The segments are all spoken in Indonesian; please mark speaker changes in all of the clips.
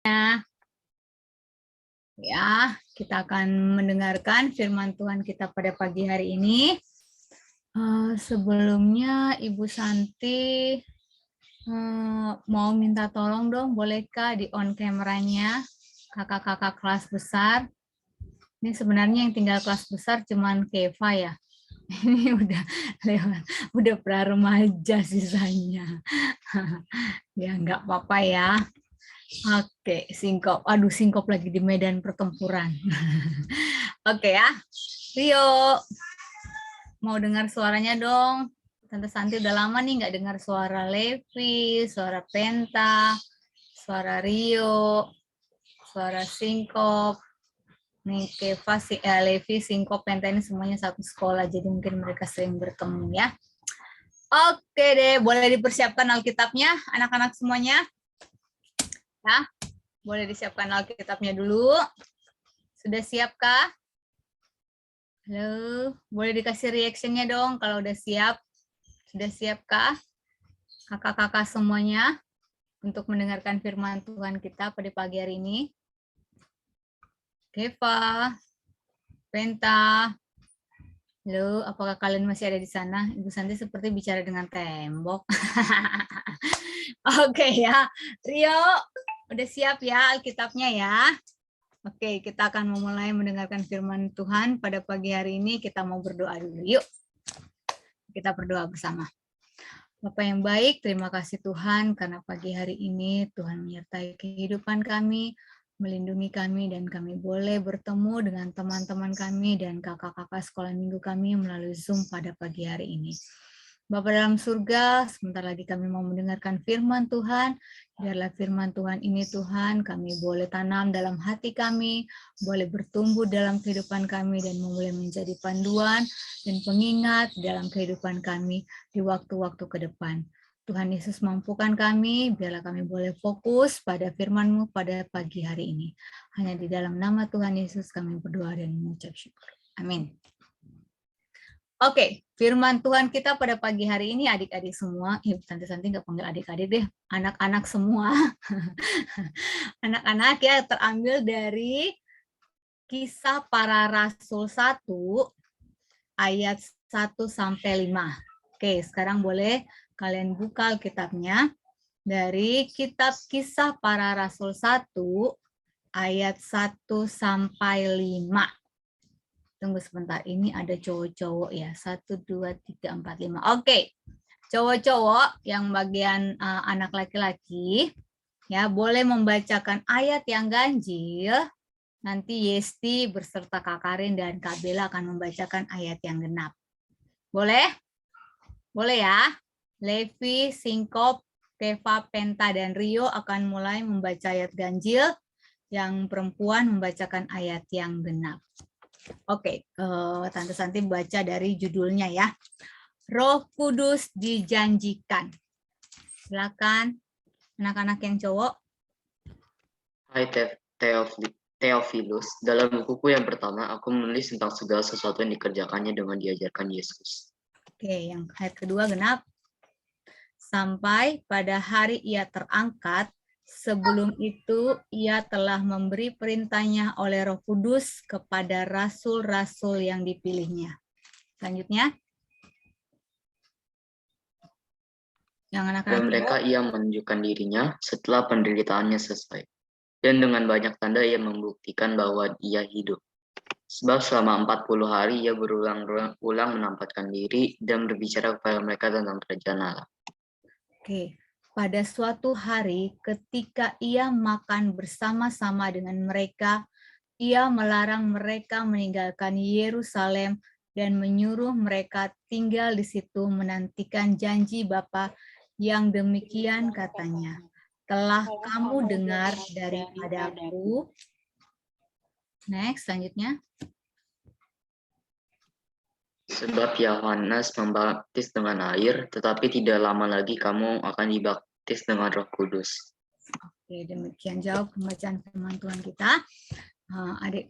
Speaker 1: Ya, kita akan mendengarkan firman Tuhan kita pada pagi hari ini. Sebelumnya Ibu Santi mau minta tolong dong, bolehkah di on kameranya kakak-kakak kelas besar? Ini sebenarnya yang tinggal kelas besar cuman Keva ya. Ini udah lewat, udah pra remaja sisanya. Ya nggak apa-apa ya. Oke, singkop. Aduh, singkop lagi di medan pertempuran. Oke ya. Rio, mau dengar suaranya dong. Tante Santi udah lama nih nggak dengar suara Levi, suara Penta, suara Rio, suara singkop. Nih Keva, Levi, singkop, Penta ini semuanya satu sekolah, jadi mungkin mereka sering bertemu ya. Oke deh, boleh dipersiapkan Alkitabnya, anak-anak semuanya. Ya, boleh disiapkan Alkitabnya dulu. Sudah siapkah? Halo, boleh dikasih reaction-nya dong kalau udah siap. Sudah siapkah kakak-kakak semuanya untuk mendengarkan firman Tuhan kita pada pagi hari ini? Keva, Penta, halo, apakah kalian masih ada di sana? Ibu Santi seperti bicara dengan tembok. Oke ya, Rio, udah siap ya Alkitabnya ya? Oke, kita akan memulai mendengarkan firman Tuhan pada pagi hari ini. Kita mau berdoa dulu, yuk. Kita berdoa bersama. Bapa yang baik, terima kasih Tuhan karena pagi hari ini Tuhan menyertai kehidupan kami, melindungi kami, dan kami boleh bertemu dengan teman-teman kami dan kakak-kakak sekolah minggu kami melalui Zoom pada pagi hari ini. Bapa dalam surga, sebentar lagi kami mau mendengarkan firman Tuhan. Biarlah firman Tuhan ini Tuhan, kami boleh tanam dalam hati kami, boleh bertumbuh dalam kehidupan kami, dan boleh menjadi panduan dan pengingat dalam kehidupan kami di waktu-waktu ke depan. Tuhan Yesus mampukan kami, biarlah kami boleh fokus pada firman-Mu pada pagi hari ini. Hanya di dalam nama Tuhan Yesus kami berdoa dan mengucap syukur. Amin. Oke, firman Tuhan kita pada pagi hari ini adik-adik semua, Tante Santi nggak panggil adik-adik deh, anak-anak semua. Anak-anak ya, terambil dari Kisah Para Rasul 1 ayat 1-5. Oke, sekarang boleh kalian buka Alkitabnya dari kitab Kisah Para Rasul 1 ayat 1-5. Tunggu sebentar, ini ada cowok-cowok ya. 1, 2, 3, 4, 5. Oke, cowok-cowok yang bagian anak laki-laki, ya boleh membacakan ayat yang ganjil. Nanti Yesti berserta Kak Karin dan Kak Bella akan membacakan ayat yang genap. Boleh? Boleh ya? Levi, Singkop, Keva, Penta, dan Rio akan mulai membaca ayat ganjil. Yang perempuan membacakan ayat yang genap. Oke, Tante Santi baca dari judulnya ya. Roh Kudus dijanjikan. Silakan anak-anak yang cowok.
Speaker 2: Hai Theophilus, dalam bukuku yang pertama aku menulis tentang segala sesuatu yang dikerjakannya dengan diajarkan Yesus.
Speaker 1: Oke, yang ayat kedua genap. Sampai pada hari ia terangkat, sebelum itu ia telah memberi perintahnya oleh Roh Kudus kepada rasul-rasul yang dipilihnya. Selanjutnya. Yang anak-anak
Speaker 2: dan mereka ia menunjukkan dirinya setelah penderitaannya selesai. Dan dengan banyak tanda ia membuktikan bahwa ia hidup. Sebab selama 40 hari ia berulang-ulang menampakkan diri dan berbicara kepada mereka tentang kerajaan Allah.
Speaker 1: Oke. Pada suatu hari ketika ia makan bersama-sama dengan mereka, ia melarang mereka meninggalkan Yerusalem dan menyuruh mereka tinggal di situ menantikan janji Bapa yang demikian katanya. Telah kamu dengar daripadaku. Next, selanjutnya.
Speaker 2: Sebab Yohanes membaptis dengan air, tetapi tidak lama lagi kamu akan dibaptis dengan Roh Kudus.
Speaker 1: Oke, demikian jawab pembacaan firman Tuhan kita.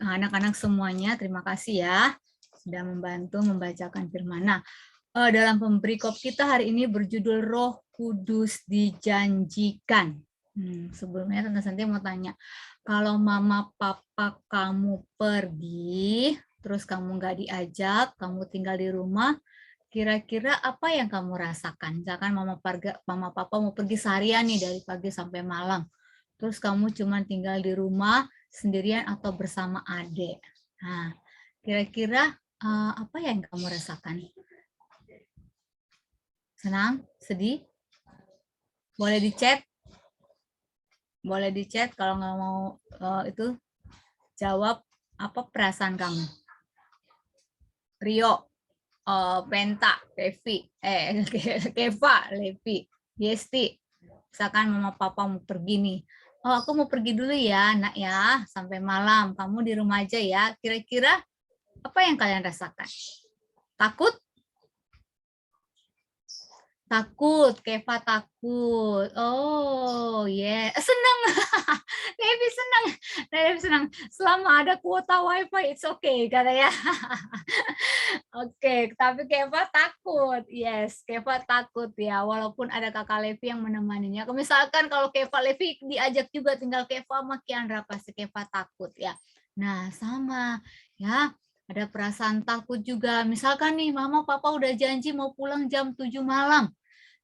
Speaker 1: Anak-anak semuanya, terima kasih ya sudah membantu membacakan firman. Nah, dalam pemberikop kita hari ini berjudul Roh Kudus dijanjikan. Sebelumnya Tante Santi mau tanya, kalau mama papa kamu pergi, terus kamu nggak diajak, kamu tinggal di rumah, kira-kira apa yang kamu rasakan? Misalkan mama papa mau pergi seharian nih dari pagi sampai malam, terus kamu cuma tinggal di rumah sendirian atau bersama adik. Nah, kira-kira apa yang kamu rasakan? Senang? Sedih? Boleh di-chat? Boleh di-chat kalau nggak mau itu jawab apa perasaan kamu. Rio, Penta, Devi, Keva, Levi, Yesti. Misalkan mama papa mau pergi nih. Oh, aku mau pergi dulu ya, nak ya, sampai malam. Kamu di rumah aja ya. Kira-kira apa yang kalian rasakan? Takut? Takut, Keva takut. Oh, yeah. Senang. Devi senang. Devi senang. Selama ada kuota wifi, it's okay, katanya. Oke, tapi Keva takut. Yes, Keva takut ya. Walaupun ada kakak Levi yang menemaninya. Misalkan kalau Keva Levi diajak juga, tinggal Keva sama Kiandra, pasti Keva takut ya. Nah, sama ya. Ada perasaan takut juga. Misalkan nih, mama papa udah janji mau pulang jam 7 malam.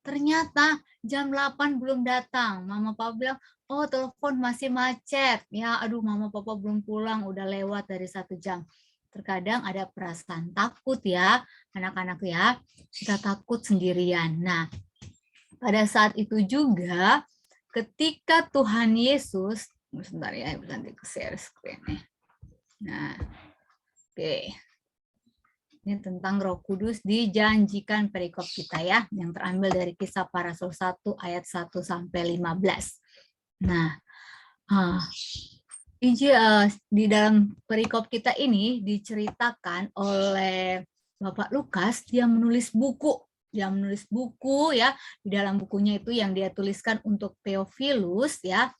Speaker 1: Ternyata jam 8 belum datang. Mama papa bilang, oh telepon masih macet. Ya, aduh mama papa belum pulang, udah lewat dari 1 jam. Terkadang ada perasaan takut ya, anak-anak ya. Kita takut sendirian. Nah, pada saat itu juga ketika Tuhan Yesus, sebentar ya, nanti ke share screen nih. Nah, oke. Ini tentang Roh Kudus dijanjikan perikop kita ya, yang terambil dari Kisah Para Rasul 1 ayat 1 sampai 15. Nah, di dalam perikop kita ini diceritakan oleh Bapak Lukas, dia menulis buku. Dia menulis buku ya, di dalam bukunya itu yang dia tuliskan untuk Theophilus ya.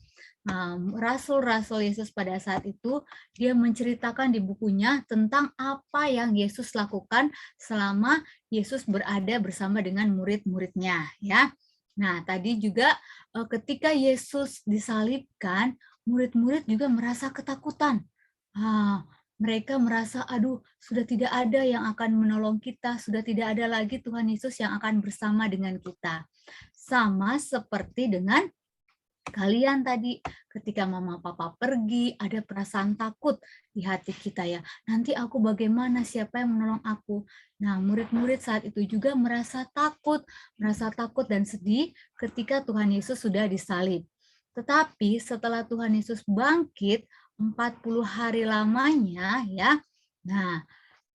Speaker 1: Rasul-rasul Yesus pada saat itu, dia menceritakan di bukunya tentang apa yang Yesus lakukan selama Yesus berada bersama dengan murid-muridnya ya. Nah, tadi juga ketika Yesus disalibkan, murid-murid juga merasa ketakutan. Mereka merasa, aduh, sudah tidak ada yang akan menolong kita, sudah tidak ada lagi Tuhan Yesus yang akan bersama dengan kita. Sama seperti dengan kalian tadi, ketika mama papa pergi, ada perasaan takut di hati kita ya. Nanti aku bagaimana, siapa yang menolong aku? Nah, murid-murid saat itu juga merasa takut dan sedih ketika Tuhan Yesus sudah disalib. Tetapi setelah Tuhan Yesus bangkit 40 hari lamanya ya. Nah,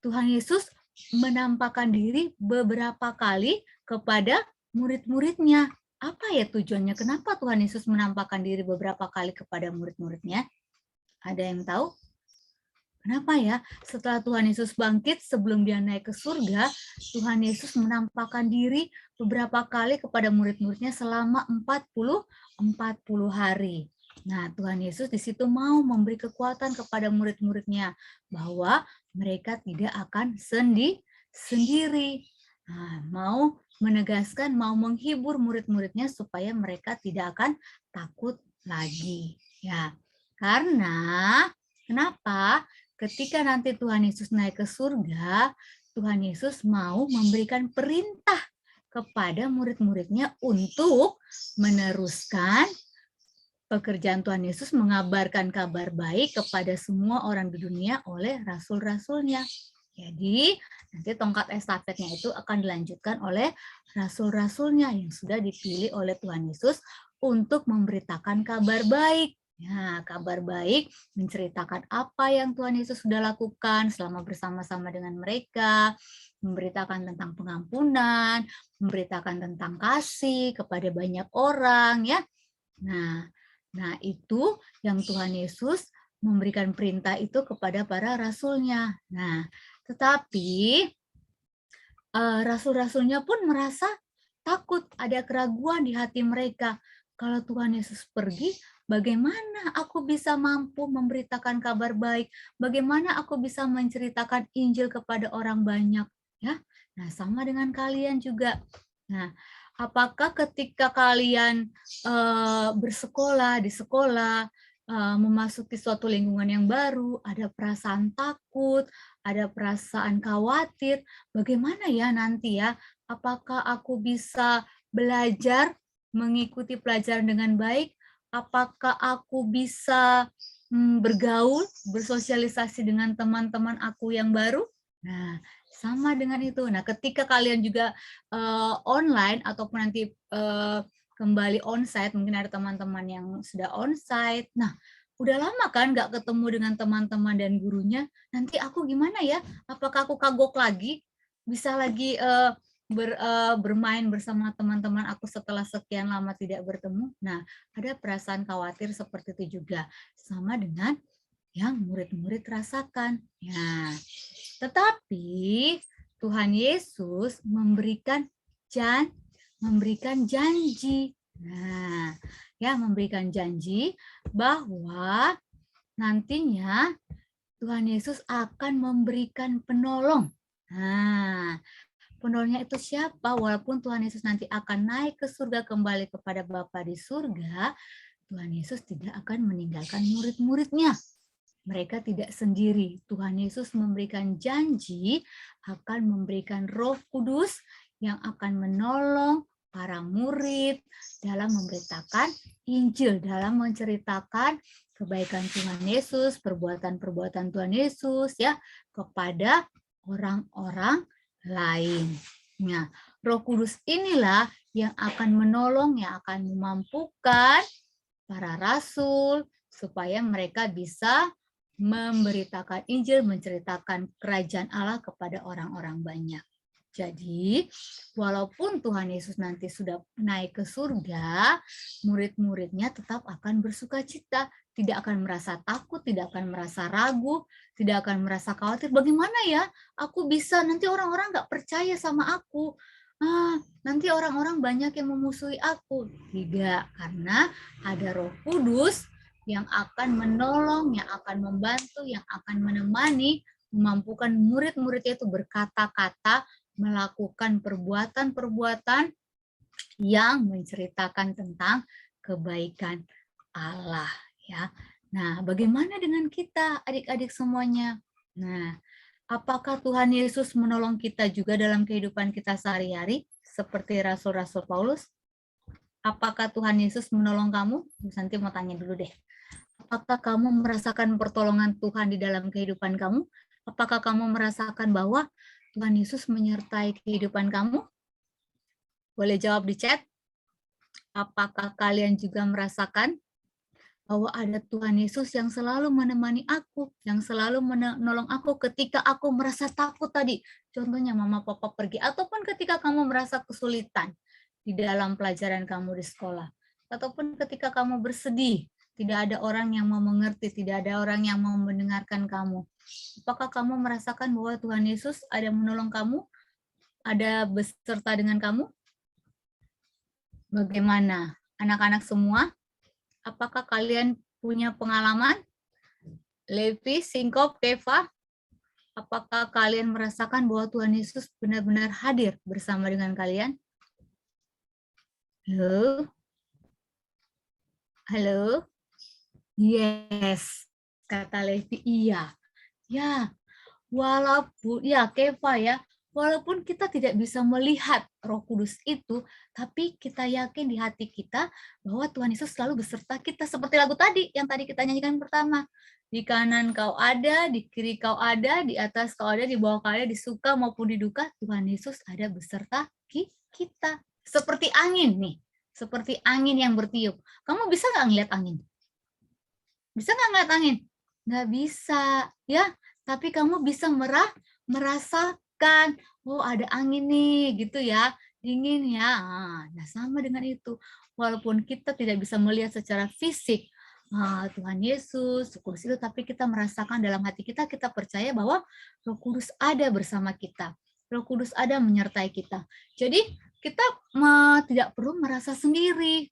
Speaker 1: Tuhan Yesus menampakkan diri beberapa kali kepada murid-muridnya. Apa ya tujuannya? Kenapa Tuhan Yesus menampakkan diri beberapa kali kepada murid-muridnya? Ada yang tahu? Kenapa ya? Setelah Tuhan Yesus bangkit, sebelum dia naik ke surga, Tuhan Yesus menampakkan diri beberapa kali kepada murid-muridnya selama 40 hari. Nah, Tuhan Yesus di situ mau memberi kekuatan kepada murid-muridnya bahwa mereka tidak akan sendiri. Nah, mau menegaskan, mau menghibur murid-muridnya supaya mereka tidak akan takut lagi. Ya, karena kenapa? Ketika nanti Tuhan Yesus naik ke surga, Tuhan Yesus mau memberikan perintah kepada murid-muridnya untuk meneruskan pekerjaan Tuhan Yesus mengabarkan kabar baik kepada semua orang di dunia oleh rasul-rasulnya. Jadi nanti tongkat estafetnya itu akan dilanjutkan oleh rasul-rasulnya yang sudah dipilih oleh Tuhan Yesus untuk memberitakan kabar baik. Nah, kabar baik menceritakan apa yang Tuhan Yesus sudah lakukan selama bersama-sama dengan mereka, memberitakan tentang pengampunan, memberitakan tentang kasih kepada banyak orang ya. Nah, itu yang Tuhan Yesus memberikan perintah itu kepada para rasulnya. Nah, tetapi rasul-rasulnya pun merasa takut, ada keraguan di hati mereka. Kalau Tuhan Yesus pergi, bagaimana aku bisa mampu memberitakan kabar baik? Bagaimana aku bisa menceritakan Injil kepada orang banyak? Ya, nah sama dengan kalian juga. Nah, Apakah ketika kalian bersekolah, di sekolah, memasuki suatu lingkungan yang baru, ada perasaan takut, ada perasaan khawatir, bagaimana ya nanti ya? Apakah aku bisa belajar, mengikuti pelajaran dengan baik? Apakah aku bisa bergaul, bersosialisasi dengan teman-teman aku yang baru? Nah, sama dengan itu. Nah, ketika kalian juga online ataupun nanti kembali onsite, mungkin ada teman-teman yang sudah onsite. Nah, udah lama kan nggak ketemu dengan teman-teman dan gurunya. Nanti aku gimana ya? Apakah aku kagok lagi? Bisa lagi bermain bersama teman-teman aku setelah sekian lama tidak bertemu? Nah, ada perasaan khawatir seperti itu juga. Sama dengan yang murid-murid rasakan. Ya, tetapi Tuhan Yesus memberikan janji. Nah, ya memberikan janji bahwa nantinya Tuhan Yesus akan memberikan penolong. Nah, penolongnya itu siapa? Walaupun Tuhan Yesus nanti akan naik ke surga kembali kepada Bapa di surga, Tuhan Yesus tidak akan meninggalkan murid-muridnya. Mereka tidak sendiri. Tuhan Yesus memberikan janji akan memberikan Roh Kudus yang akan menolong para murid dalam memberitakan Injil, dalam menceritakan kebaikan Tuhan Yesus, perbuatan-perbuatan Tuhan Yesus ya kepada orang-orang lain. Nah, Roh Kudus inilah yang akan menolong, yang akan memampukan para rasul supaya mereka bisa memberitakan Injil, menceritakan kerajaan Allah kepada orang-orang banyak. Jadi, walaupun Tuhan Yesus nanti sudah naik ke surga, murid-muridnya tetap akan bersuka cita, tidak akan merasa takut, tidak akan merasa ragu, tidak akan merasa khawatir. Bagaimana ya? Aku bisa, nanti orang-orang nggak percaya sama aku. Nanti orang-orang banyak yang memusuhi aku. Tidak, karena ada Roh Kudus yang akan menolong, yang akan membantu, yang akan menemani, memampukan murid-muridnya itu berkata-kata, melakukan perbuatan-perbuatan yang menceritakan tentang kebaikan Allah. Ya. Nah, bagaimana dengan kita, adik-adik semuanya? Nah, apakah Tuhan Yesus menolong kita juga dalam kehidupan kita sehari-hari, seperti Rasul-Rasul Paulus? Apakah Tuhan Yesus menolong kamu? Nanti mau tanya dulu deh. Apakah kamu merasakan pertolongan Tuhan di dalam kehidupan kamu? Apakah kamu merasakan bahwa Tuhan Yesus menyertai kehidupan kamu? Boleh jawab di chat. Apakah kalian juga merasakan bahwa ada Tuhan Yesus yang selalu menemani aku, yang selalu menolong aku ketika aku merasa takut tadi. Contohnya mama papa pergi, ataupun ketika kamu merasa kesulitan di dalam pelajaran kamu di sekolah, ataupun ketika kamu bersedih, tidak ada orang yang mau mengerti, tidak ada orang yang mau mendengarkan kamu. Apakah kamu merasakan bahwa Tuhan Yesus ada menolong kamu, ada beserta dengan kamu? Bagaimana? Anak-anak semua, apakah kalian punya pengalaman? Levi, Singkop, Keva, apakah kalian merasakan bahwa Tuhan Yesus benar-benar hadir bersama dengan kalian? Halo? Halo? Yes, kata Levi, iya. Ya, walaupun, ya Keva ya, walaupun kita tidak bisa melihat Roh Kudus itu, tapi kita yakin di hati kita bahwa Tuhan Yesus selalu beserta kita. Seperti lagu tadi, yang tadi kita nyanyikan pertama. Di kanan kau ada, di kiri kau ada, di atas kau ada, di bawah kau ada, di suka maupun di duka, Tuhan Yesus ada beserta kita. Seperti angin nih, seperti angin yang bertiup. Kamu bisa nggak ngeliat angin? Bisa nggak ngeliat angin? Nggak bisa, ya. Tapi kamu bisa merasakan, oh ada angin nih, gitu ya, dingin ya. Nah, sama dengan itu. Walaupun kita tidak bisa melihat secara fisik Tuhan Yesus, Roh Kudus itu, tapi kita merasakan dalam hati kita, kita percaya bahwa Roh Kudus ada bersama kita. Roh Kudus ada menyertai kita. Jadi kita tidak perlu merasa sendiri.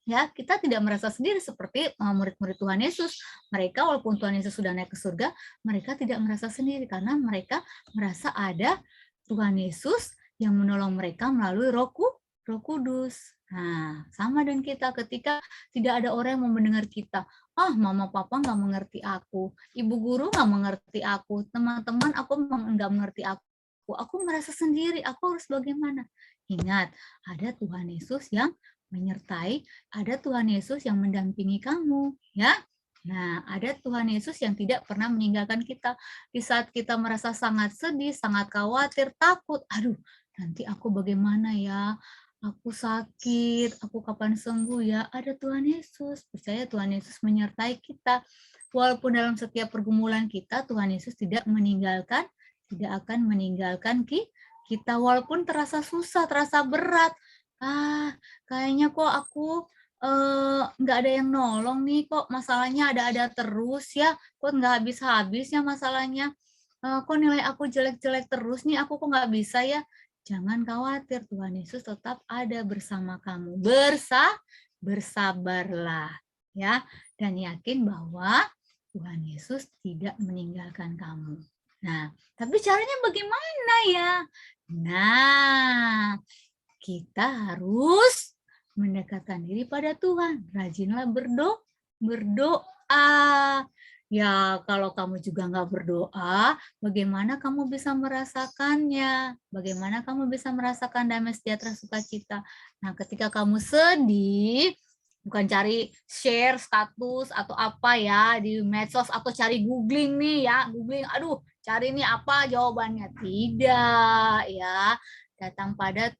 Speaker 1: Ya, kita tidak merasa sendiri seperti murid-murid Tuhan Yesus. Mereka walaupun Tuhan Yesus sudah naik ke surga, mereka tidak merasa sendiri karena mereka merasa ada Tuhan Yesus yang menolong mereka melalui Roh Roh Kudus. Nah, sama dengan kita ketika tidak ada orang yang mau mendengar kita. Ah, mama papa nggak mengerti aku, ibu guru nggak mengerti aku, teman-teman aku nggak mengerti aku. Aku merasa sendiri, aku harus bagaimana? Ingat, ada Tuhan Yesus yang menyertai, ada Tuhan Yesus yang mendampingi kamu, ya. Nah, ada Tuhan Yesus yang tidak pernah meninggalkan kita. Di saat kita merasa sangat sedih, sangat khawatir, takut, aduh, nanti aku bagaimana ya? Aku sakit, aku kapan sembuh ya? Ada Tuhan Yesus. Percaya Tuhan Yesus menyertai kita. Walaupun dalam setiap pergumulan kita, Tuhan Yesus tidak akan meninggalkan kita. Walaupun terasa susah, terasa berat. Ah, kayaknya kok aku nggak ada yang nolong nih, kok masalahnya ada-ada terus ya, kok nggak habis-habis ya masalahnya. Kok nilai aku jelek-jelek terus nih, aku kok nggak bisa ya? Jangan khawatir, Tuhan Yesus tetap ada bersama kamu. Bersabarlah, ya, dan yakin bahwa Tuhan Yesus tidak meninggalkan kamu. Nah, tapi caranya bagaimana ya? Nah, kita harus mendekatkan diri pada Tuhan. Rajinlah berdoa. Ya, kalau kamu juga nggak berdoa, bagaimana kamu bisa merasakannya? Bagaimana kamu bisa merasakan damai sejahtera sukacita? Nah, ketika kamu sedih, bukan cari share status atau apa ya di medsos atau cari googling nih ya, googling, aduh, cari nih apa jawabannya. Tidak ya, datang pada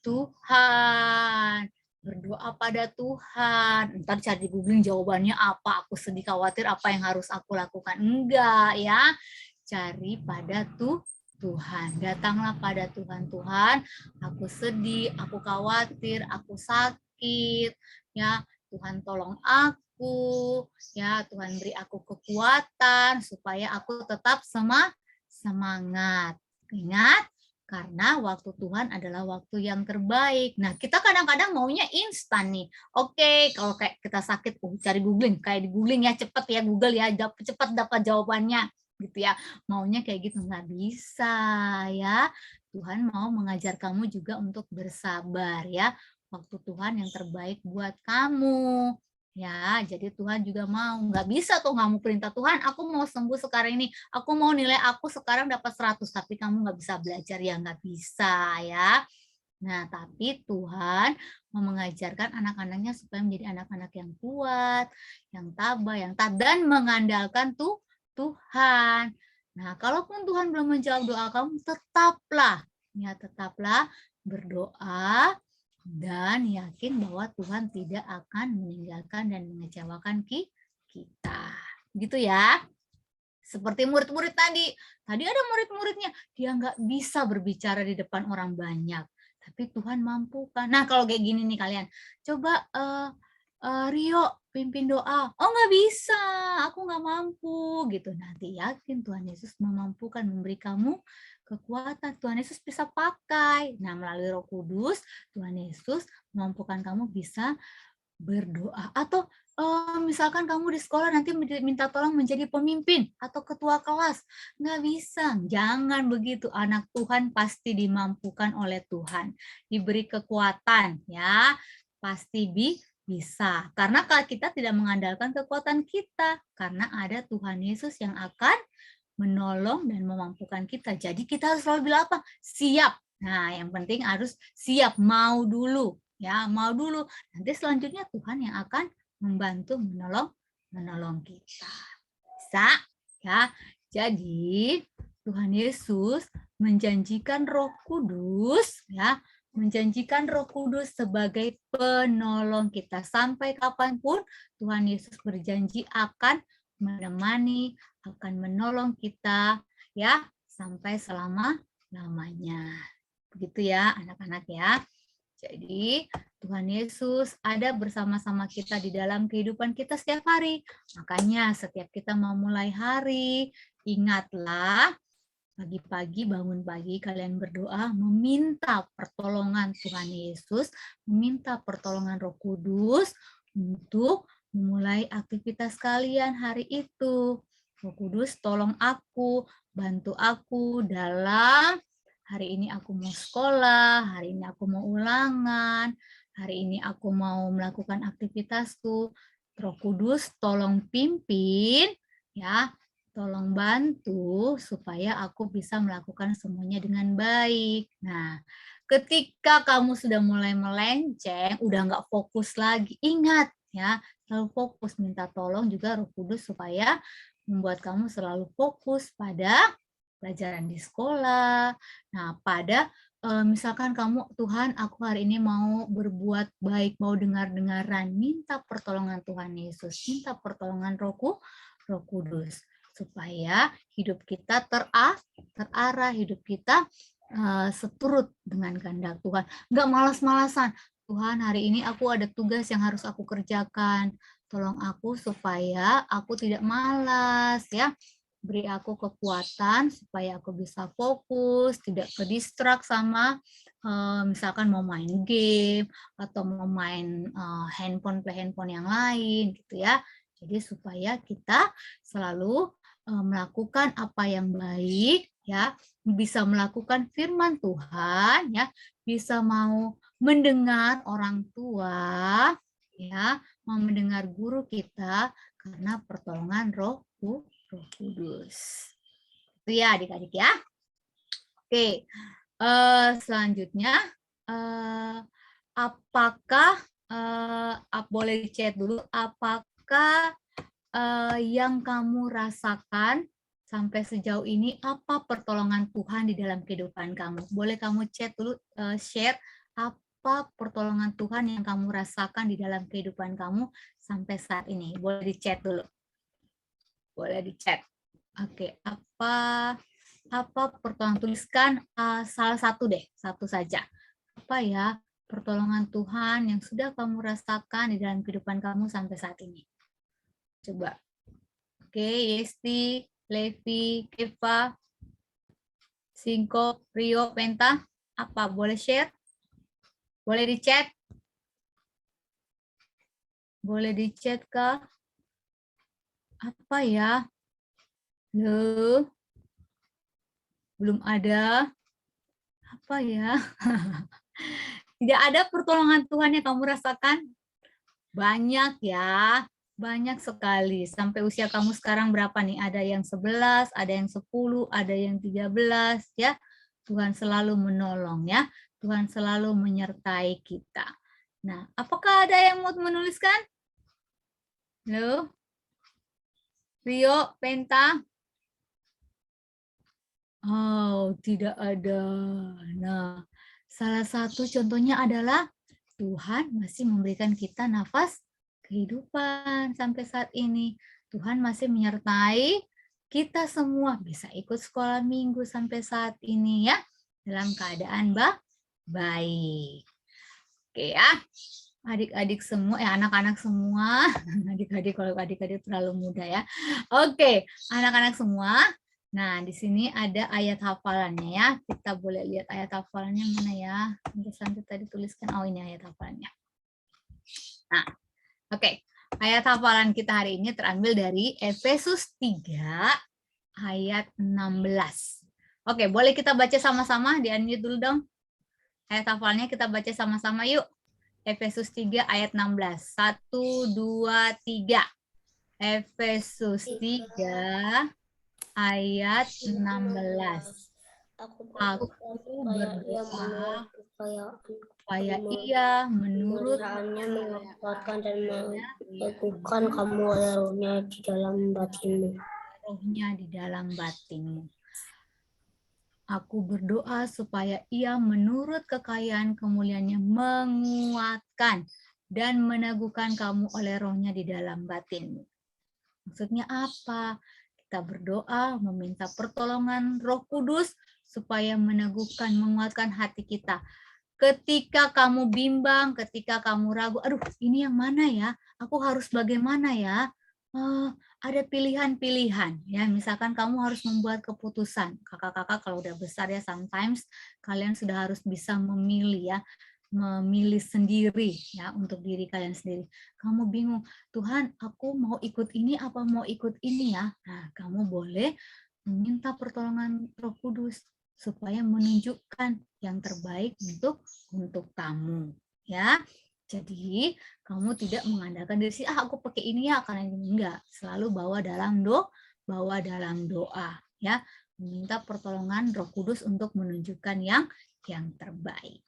Speaker 1: Tuhan. Berdoa pada Tuhan. Ntar cari googling jawabannya apa, aku sedih khawatir apa yang harus aku lakukan. Enggak ya. Cari pada Tuhan. Datanglah pada Tuhan. Tuhan, aku sedih, aku khawatir, aku sakit. Ya, Tuhan tolong aku. Ya, Tuhan beri aku kekuatan supaya aku tetap semangat. Ingat, karena waktu Tuhan adalah waktu yang terbaik. Nah, kita kadang-kadang maunya instan nih. Oke, kalau kayak kita sakit, cari googling, kayak di googling ya, cepet ya Google ya, cepet dapat jawabannya gitu ya. Maunya kayak gitu, nggak bisa ya. Tuhan mau mengajar kamu juga untuk bersabar ya. Waktu Tuhan yang terbaik buat kamu. Ya, jadi Tuhan juga mau. Nggak bisa tuh kamu perintah Tuhan, aku mau sembuh sekarang ini. Aku mau nilai aku sekarang dapat 100, tapi kamu nggak bisa belajar, ya nggak bisa ya. Nah, tapi Tuhan mau mengajarkan anak-anaknya supaya menjadi anak-anak yang kuat, yang tabah, yang taat, dan mengandalkan Tuhan. Nah, kalaupun Tuhan belum menjawab doa kamu, tetaplah berdoa dan yakin bahwa Tuhan tidak akan meninggalkan dan mengecewakan kita. Gitu ya. Seperti murid-murid tadi. Tadi ada murid-muridnya, dia nggak bisa berbicara di depan orang banyak. Tapi Tuhan mampukan. Nah, kalau kayak gini nih kalian, coba Rio pimpin doa. Oh, nggak bisa, aku nggak mampu gitu. Nanti yakin Tuhan Yesus memampukan, memberi kamu kekuatan. Tuhan Yesus bisa pakai. Nah, melalui Roh Kudus, Tuhan Yesus memampukan kamu bisa berdoa. Atau misalkan kamu di sekolah nanti minta tolong menjadi pemimpin atau ketua kelas. Nggak bisa. Jangan begitu. Anak Tuhan pasti dimampukan oleh Tuhan. Diberi kekuatan ya. Pasti bisa. Karena kita tidak mengandalkan kekuatan kita. Karena ada Tuhan Yesus yang akan menolong dan memampukan kita. Jadi kita harus selalu bilang apa? Siap. Nah, yang penting harus siap, mau dulu. Ya, mau dulu. Nanti selanjutnya Tuhan yang akan membantu menolong kita. Bisa? Ya. Jadi Tuhan Yesus menjanjikan Roh Kudus ya, menjanjikan Roh Kudus sebagai penolong kita sampai kapanpun. Tuhan Yesus berjanji akan menemani, akan menolong kita ya sampai selama-lamanya. Begitu ya anak-anak ya. Jadi Tuhan Yesus ada bersama-sama kita di dalam kehidupan kita setiap hari. Makanya setiap kita mau mulai hari, ingatlah pagi-pagi bangun pagi kalian berdoa meminta pertolongan Tuhan Yesus, meminta pertolongan Roh Kudus untuk memulai aktivitas kalian hari itu. Roh Kudus tolong aku, bantu aku dalam hari ini aku mau sekolah, hari ini aku mau ulangan, hari ini aku mau melakukan aktivitasku. Roh Kudus tolong pimpin, ya, tolong bantu supaya aku bisa melakukan semuanya dengan baik. Nah, ketika kamu sudah mulai melenceng, udah nggak fokus lagi, ingat ya, selalu fokus, minta tolong juga Roh Kudus supaya membuat kamu selalu fokus pada pelajaran di sekolah. Nah, pada misalkan kamu, Tuhan, aku hari ini mau berbuat baik, mau dengar-dengaran, minta pertolongan Tuhan Yesus, minta pertolongan Roh Kudus, supaya hidup kita terarah, hidup kita seturut dengan kehendak Tuhan. Nggak malas-malasan. Tuhan, hari ini aku ada tugas yang harus aku kerjakan. Tolong aku supaya aku tidak malas, ya. Beri aku kekuatan supaya aku bisa fokus, tidak ke-distract sama misalkan mau main game atau mau main play handphone yang lain gitu ya. Jadi supaya kita selalu melakukan apa yang baik, ya, bisa melakukan firman Tuhan, ya, bisa mau mendengar orang tua, ya, mau mendengar guru kita karena pertolongan Roh Kudus. Itu ya adik-adik ya. Oke, selanjutnya apakah boleh dicek dulu, apakah yang kamu rasakan sampai sejauh ini, apa pertolongan Tuhan di dalam kehidupan kamu? Boleh kamu chat dulu, share apa pertolongan Tuhan yang kamu rasakan di dalam kehidupan kamu sampai saat ini. Boleh di chat dulu. Boleh di chat. Oke, apa pertolongan, tuliskan salah satu deh, satu saja. Apa ya pertolongan Tuhan yang sudah kamu rasakan di dalam kehidupan kamu sampai saat ini? Coba. Oke, Yesti, Levi, Keva, Singko, Rio, Penta, apa? Boleh share? Boleh di chat? Boleh di chat kah? Apa ya? Loh, belum ada. Apa ya? Tidak ada pertolongan Tuhan yang kamu rasakan? Banyak ya, banyak sekali. Sampai usia kamu sekarang berapa nih? Ada yang 11, ada yang 10, ada yang 13 ya. Tuhan selalu menolong ya. Tuhan selalu menyertai kita. Nah, apakah ada yang mau menuliskan? Halo? Rio, Penta? Oh, tidak ada. Nah, salah satu contohnya adalah Tuhan masih memberikan kita nafas kehidupan sampai saat ini. Tuhan masih menyertai kita semua bisa ikut sekolah minggu sampai saat ini ya, dalam keadaan baik. Oke ya, adik-adik semua, anak-anak semua, adik-adik kalau adik-adik terlalu muda ya. Oke, anak-anak semua. Nah, di sini ada ayat hafalannya ya. Kita boleh lihat ayat hafalannya mana ya. Santi tadi tuliskan, oh ini ayat hafalannya. Nah, oke. Ayat hafalan kita hari ini terambil dari Efesus 3 ayat 16. Oke, boleh kita baca sama-sama? Di-unmute dulu dong. Ayat hafalannya kita baca sama-sama yuk. Efesus 3 ayat 16. 1, 2, 3. Efesus 3 ayat 16. Aku berdoa supaya ia menurut
Speaker 3: menguatkan dan meneguhkan kamu oleh rohnya di dalam batinmu.
Speaker 1: Rohnya di dalam batinmu. Aku berdoa supaya ia menurut kekayaan kemuliaannya menguatkan dan meneguhkan kamu oleh rohnya di dalam batinmu. Maksudnya apa? Kita berdoa meminta pertolongan Roh Kudus supaya meneguhkan, menguatkan hati kita. Ketika kamu bimbang, ketika kamu ragu, aduh ini yang mana ya? Aku harus bagaimana ya? Ada pilihan-pilihan ya. Misalkan kamu harus membuat keputusan. Kakak-kakak kalau udah besar ya, sometimes kalian sudah harus bisa memilih ya, memilih sendiri ya untuk diri kalian sendiri. Kamu bingung, Tuhan, aku mau ikut ini apa mau ikut ini ya? Nah, kamu boleh meminta pertolongan Roh Kudus. supaya menunjukkan yang terbaik untuk kamu, ya. Jadi kamu tidak mengandalkan diri sendiri, aku pakai ini ya karena ini, enggak. Selalu bawa dalam doa, ya. Meminta pertolongan Roh Kudus untuk menunjukkan yang terbaik.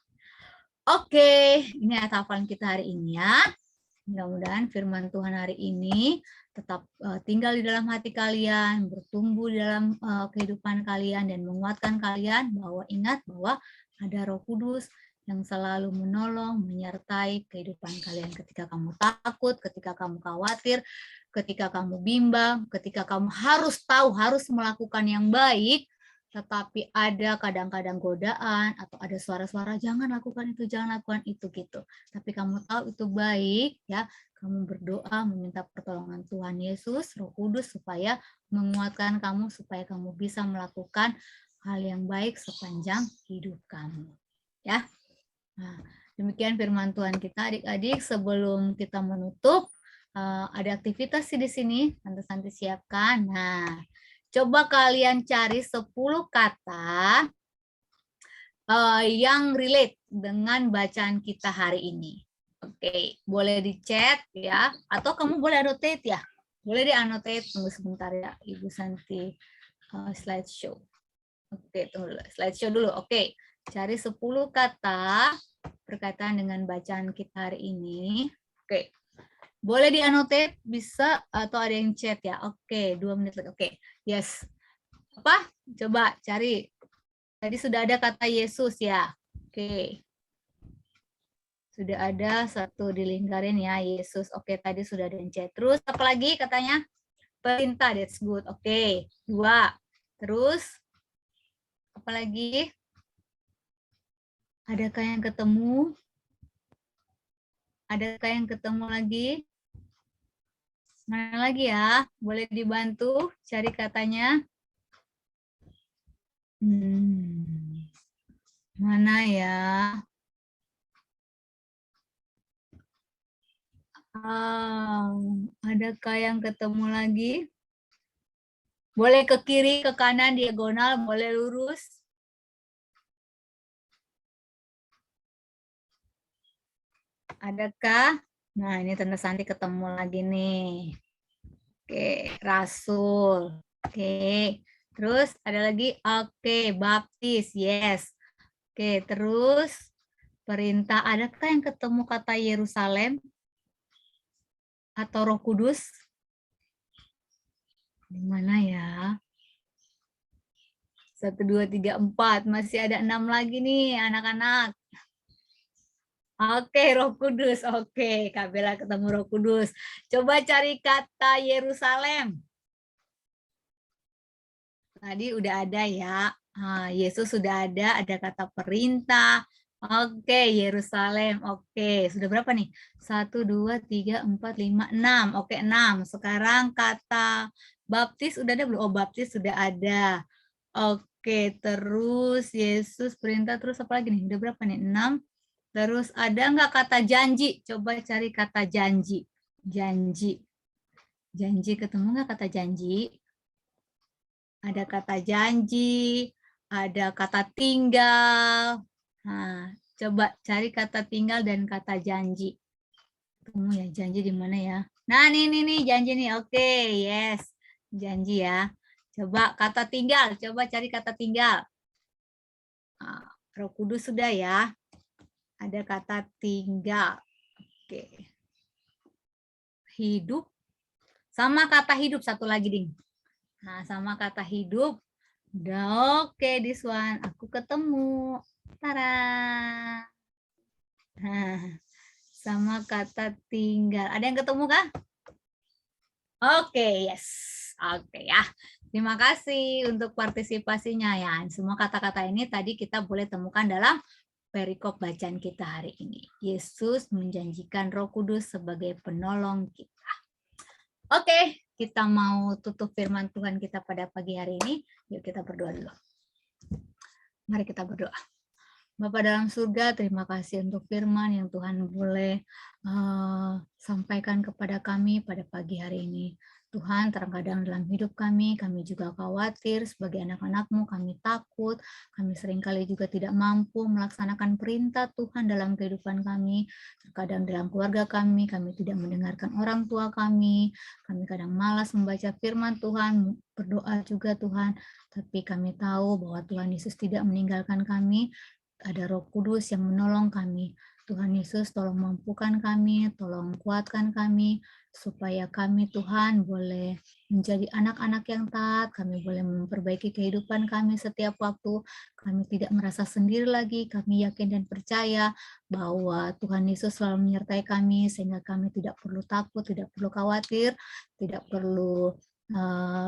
Speaker 1: Oke, ini hafalan kita hari ini ya. Mudah-mudahan firman Tuhan hari ini tetap tinggal di dalam hati kalian, bertumbuh di dalam kehidupan kalian, dan menguatkan kalian bahwa ingat bahwa ada Roh Kudus yang selalu menolong, menyertai kehidupan kalian ketika kamu takut, ketika kamu khawatir, ketika kamu bimbang, ketika kamu harus tahu, harus melakukan yang baik, tetapi ada kadang-kadang godaan atau ada suara-suara jangan lakukan itu, jangan lakukan itu gitu. Tapi kamu tahu itu baik, ya. Kamu berdoa meminta pertolongan Tuhan Yesus, Roh Kudus supaya menguatkan kamu, supaya kamu bisa melakukan hal yang baik sepanjang hidup kamu, ya. Nah, demikian firman Tuhan kita, adik-adik. Sebelum kita menutup, ada aktivitas sih di sini, Tante Santi siapkan. Nah, coba kalian cari 10 kata yang relate dengan bacaan kita hari ini. Oke, boleh di chat ya, atau kamu boleh annotate ya. Boleh di annotate, tunggu sebentar ya, Ibu Santi slideshow. Oke, tunggu dulu, slideshow dulu. Oke, cari 10 kata berkaitan dengan bacaan kita hari ini. Oke. Boleh di annotate, bisa, atau ada yang chat ya. Oke, 2 menit lagi. Oke, yes. Apa? Coba cari. Tadi sudah ada kata Yesus ya. Oke. Sudah ada satu dilingkarin ya, Yesus. Oke, tadi sudah ada yang chat. Terus apa lagi katanya? Perintah, that's good. Oke, 2. Terus apa lagi? Adakah yang ketemu? Adakah yang ketemu lagi? Mana lagi ya? Boleh dibantu cari katanya? Mana ya? Adakah yang ketemu lagi? Boleh ke kiri, ke kanan, diagonal, boleh lurus. Adakah? Nah, ini Tante Santi ketemu lagi nih. Oke, rasul. Oke, terus ada lagi. Oke, baptis. Yes. Oke, terus perintah. Adakah yang ketemu kata Yerusalem atau Roh Kudus? Di mana ya? 1, 2, 3, 4. Masih ada 6 lagi nih anak-anak. Oke, Roh Kudus. Oke, Kak Bella ketemu Roh Kudus. Coba cari kata Yerusalem. Tadi udah ada ya. Yesus sudah ada kata perintah. Oke, Yerusalem. Oke, sudah berapa nih? 1, 2, 3, 4, 5, 6. Oke, 6. Sekarang kata baptis udah ada belum? Oh, baptis sudah ada. Oke, terus Yesus perintah, terus apa lagi nih? Udah berapa nih? 6. Terus ada nggak kata janji? Coba cari kata janji. Janji. Janji, ketemu nggak kata janji? Ada kata janji, ada kata tinggal. Nah, coba cari kata tinggal dan kata janji. Ketemu ya, janji di mana ya? Nah, nih janji nih. Oke, yes. Janji ya. Coba kata tinggal, coba cari kata tinggal. Roh Kudus sudah ya. Ada kata tinggal. Oke. Hidup. Sama kata hidup, satu lagi, Ding. Nah, sama kata hidup. Udah oke, this one. Aku ketemu. Tara. Nah, sama kata tinggal. Ada yang ketemu kah? Oke, yes. Oke ya. Terima kasih untuk partisipasinya ya. Semua kata-kata ini tadi kita boleh temukan dalam perikop bacaan kita hari ini. Yesus menjanjikan Roh Kudus sebagai penolong kita. Oke, kita mau tutup firman Tuhan kita pada pagi hari ini. Yuk kita berdoa dulu. Mari kita berdoa. Bapa dalam surga, terima kasih untuk firman yang Tuhan boleh sampaikan kepada kami pada pagi hari ini. Tuhan, terkadang dalam hidup kami juga khawatir sebagai anak-anak-Mu, kami takut, kami seringkali juga tidak mampu melaksanakan perintah Tuhan dalam kehidupan kami. Terkadang dalam keluarga kami tidak mendengarkan orang tua kami kadang malas membaca firman Tuhan, berdoa juga Tuhan, tapi kami tahu bahwa Tuhan Yesus tidak meninggalkan kami, ada Roh Kudus yang menolong kami. Tuhan Yesus tolong mampukan kami, tolong kuatkan kami, supaya kami Tuhan boleh menjadi anak-anak yang taat, kami boleh memperbaiki kehidupan kami setiap waktu, kami tidak merasa sendiri lagi, kami yakin dan percaya bahwa Tuhan Yesus selalu menyertai kami, sehingga kami tidak perlu takut, tidak perlu khawatir, tidak perlu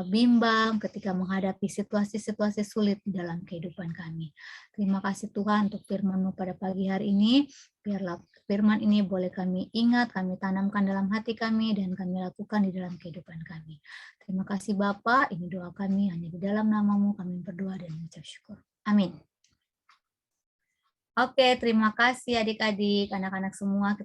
Speaker 1: bimbang ketika menghadapi situasi-situasi sulit di dalam kehidupan kami. Terima kasih Tuhan untuk firman-Mu pada pagi hari ini. Biarlah firman ini boleh kami ingat, kami tanamkan dalam hati kami, dan kami lakukan di dalam kehidupan kami. Terima kasih Bapa, ini doa kami hanya di dalam nama-Mu kami berdoa dan mengucap syukur. Amin. Oke, terima kasih adik-adik, anak-anak semua.